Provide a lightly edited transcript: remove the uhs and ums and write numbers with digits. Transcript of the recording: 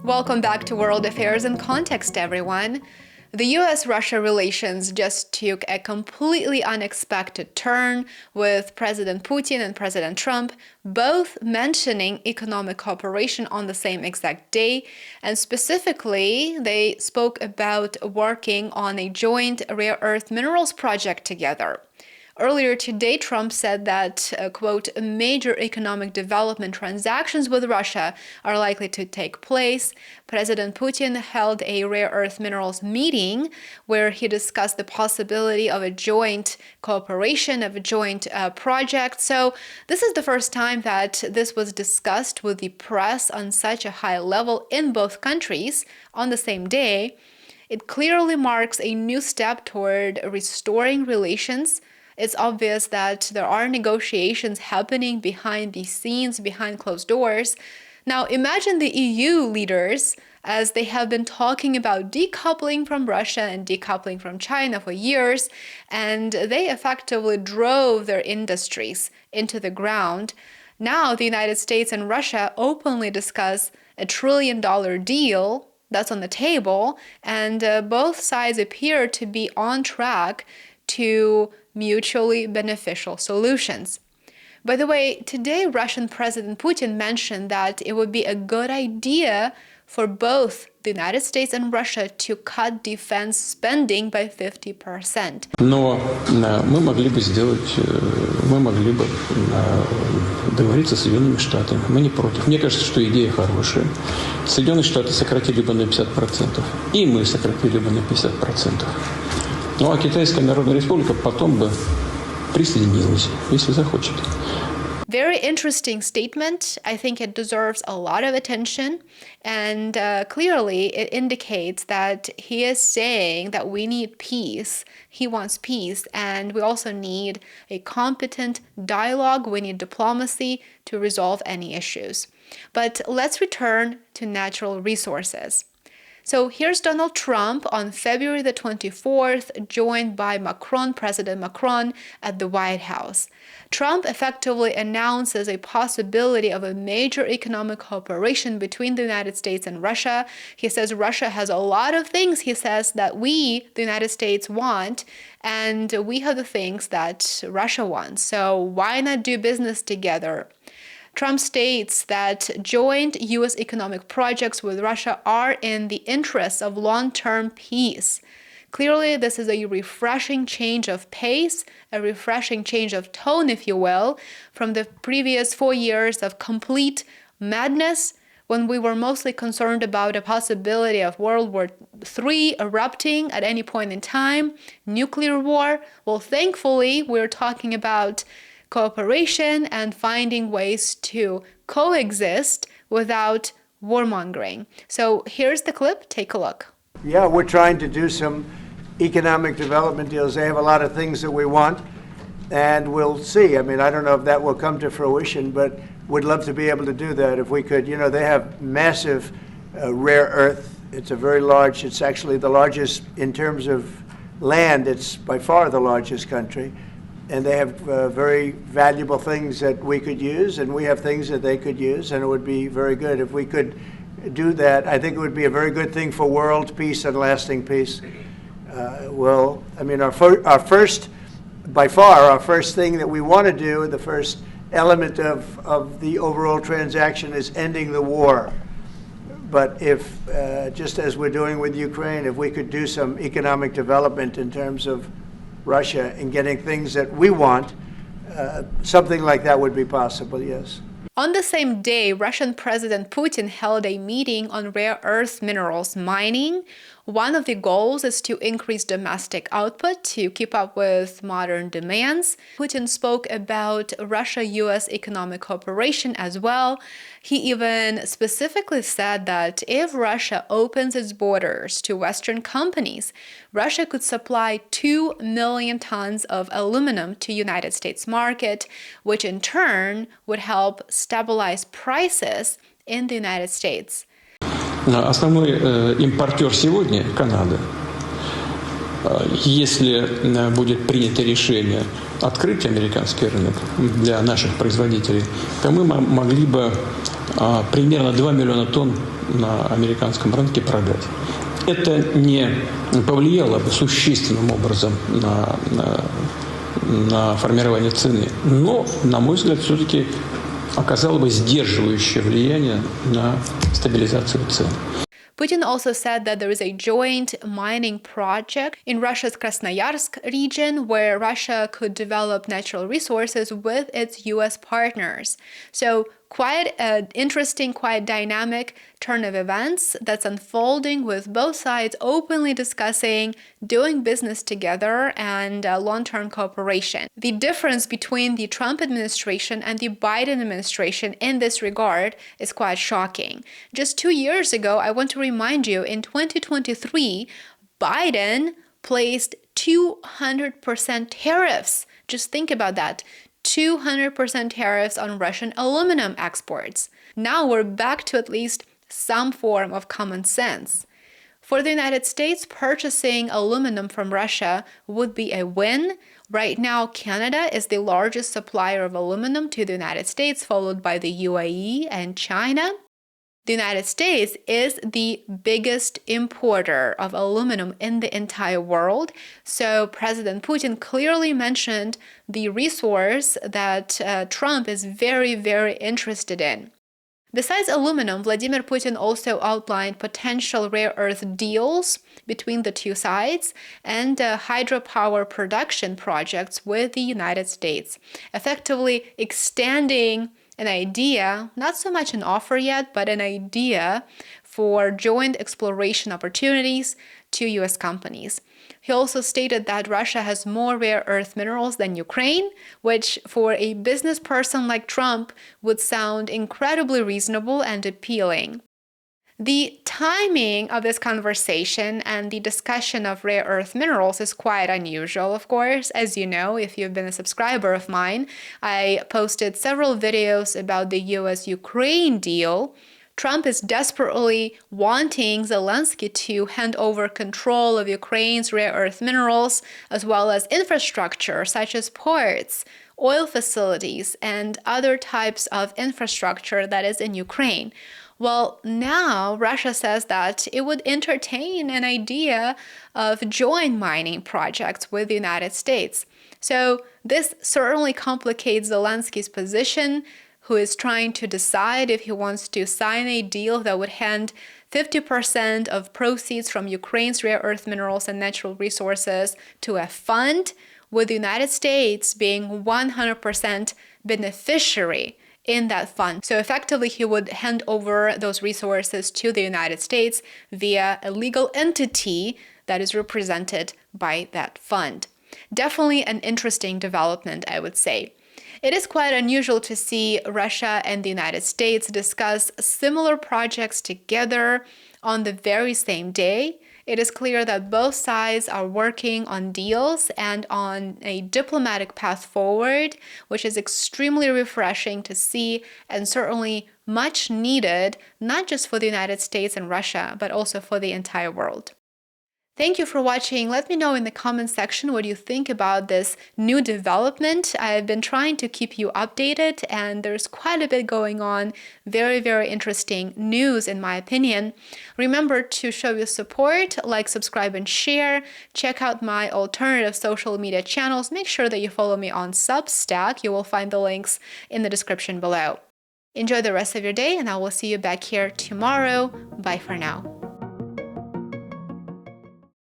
Welcome back to World Affairs in Context, everyone. The US-Russia relations just took a completely unexpected turn, with President Putin and President Trump both mentioning economic cooperation on the same exact day, and specifically, they spoke about working on a joint rare earth minerals project together. Earlier today, Trump said that, quote, major economic development transactions with Russia are likely to take place. President Putin held a rare earth minerals meeting where he discussed the possibility of a joint cooperation, of a joint project. So this is the first time that this was discussed with the press on such a high level in both countries on the same day. It clearly marks a new step toward restoring relations. It's obvious that there are negotiations happening behind the scenes, behind closed doors. Now, imagine the EU leaders, as they have been talking about decoupling from Russia and decoupling from China for years, and they effectively drove their industries into the ground. Now, the United States and Russia openly discuss a $1 trillion deal that's on the table, and both sides appear to be on track to mutually beneficial solutions. By the way, today Russian President Putin mentioned that it would be a good idea for both the United States and Russia to cut defense spending by 50%. Но мы могли бы договориться с Соединенными Штатами. Мы не против. Мне кажется, что идея хорошая. Соединенные Штаты сократили бы на 50%, и мы сократили бы на 50%. Ну а Китайская Народная Республика потом бы присоединилась, если захочет. Very interesting statement. I think it deserves a lot of attention, and clearly it indicates that he is saying that we need peace. He wants peace, and we also need a competent dialogue. We need diplomacy to resolve any issues. But let's return to natural resources. So here's Donald Trump on February the 24th, joined by President Macron at the White House. Trump effectively announces a possibility of a major economic cooperation between the United States and Russia. He says Russia has a lot of things, he says, that we, the United States, want, and we have the things that Russia wants. So why not do business together? Trump states that joint U.S. economic projects with Russia are in the interests of long-term peace. Clearly, this is a refreshing change of pace, a refreshing change of tone, if you will, from the previous 4 years of complete madness, when we were mostly concerned about a possibility of World War III erupting at any point in time, nuclear war. Well, thankfully, we're talking about cooperation and finding ways to coexist without warmongering. So here's the clip. Take a look. Yeah, we're trying to do some economic development deals. They have a lot of things that we want, and we'll see. I mean, I don't know if that will come to fruition, but we'd love to be able to do that if we could. You know, they have massive rare earth. It's it's actually the largest in terms of land. It's by far the largest country. And they have very valuable things that we could use, and we have things that they could use, and it would be very good if we could do that. I think it would be a very good thing for world peace and lasting peace. Well, I mean, our first thing that we want to do, the first element of the overall transaction is ending the war. But if, just as we're doing with Ukraine, if we could do some economic development in terms of Russia and getting things that we want, something like that would be possible, yes. On the same day, Russian President Putin held a meeting on rare earth minerals mining. One of the goals is to increase domestic output to keep up with modern demands. Putin spoke about Russia-US economic cooperation as well. He even specifically said that if Russia opens its borders to Western companies, Russia could supply 2 million tons of aluminum to United States market, which in turn would help stabilize prices in the United States. Основной импортер сегодня – Канада. Если будет принято решение открыть американский рынок для наших производителей, то мы могли бы примерно 2 миллиона тонн на американском рынке продать. Это не повлияло бы существенным образом на формирование цены, но, на мой взгляд, все-таки оказало бы сдерживающее влияние на стабилизацию цен. Putin also said that there is a joint mining project in Russia's Krasnoyarsk region where Russia could develop natural resources with its US partners. So quite an interesting, quite dynamic turn of events that's unfolding with both sides openly discussing doing business together and long-term cooperation. The difference between the Trump administration and the Biden administration in this regard is quite shocking. Just 2 years ago, I want to remind you, in 2023, Biden placed 200% tariffs. Just think about that. 200% tariffs on Russian aluminum exports. Now we're back to at least some form of common sense. For the United States, purchasing aluminum from Russia would be a win. Right now, Canada is the largest supplier of aluminum to the United States, followed by the UAE and China. The United States is the biggest importer of aluminum in the entire world. So President Putin clearly mentioned the resource that Trump is very, very interested in. Besides aluminum, Vladimir Putin also outlined potential rare earth deals between the two sides and hydropower production projects with the United States, effectively extending an idea, not so much an offer yet, but an idea for joint exploration opportunities to US companies. He also stated that Russia has more rare earth minerals than Ukraine, which for a business person like Trump would sound incredibly reasonable and appealing. The timing of this conversation and the discussion of rare earth minerals is quite unusual, of course. As you know, if you've been a subscriber of mine, I posted several videos about the US-Ukraine deal. Trump is desperately wanting Zelensky to hand over control of Ukraine's rare earth minerals, as well as infrastructure such as ports, oil facilities, and other types of infrastructure that is in Ukraine. Well, now Russia says that it would entertain an idea of joint mining projects with the United States. So this certainly complicates Zelensky's position, who is trying to decide if he wants to sign a deal that would hand 50% of proceeds from Ukraine's rare earth minerals and natural resources to a fund, with the United States being 100% beneficiary in that fund. So effectively, he would hand over those resources to the United States via a legal entity that is represented by that fund. Definitely an interesting development, I would say. It is quite unusual to see Russia and the United States discuss similar projects together on the very same day. It is clear that both sides are working on deals and on a diplomatic path forward, which is extremely refreshing to see and certainly much needed, not just for the United States and Russia, but also for the entire world. Thank you for watching. Let me know in the comment section what you think about this new development. I've been trying to keep you updated, and there's quite a bit going on. Very, very interesting news, in my opinion. Remember to show your support, like, subscribe, and share. Check out my alternative social media channels. Make sure that you follow me on Substack. You will find the links in the description below. Enjoy the rest of your day, and I will see you back here tomorrow. Bye for now.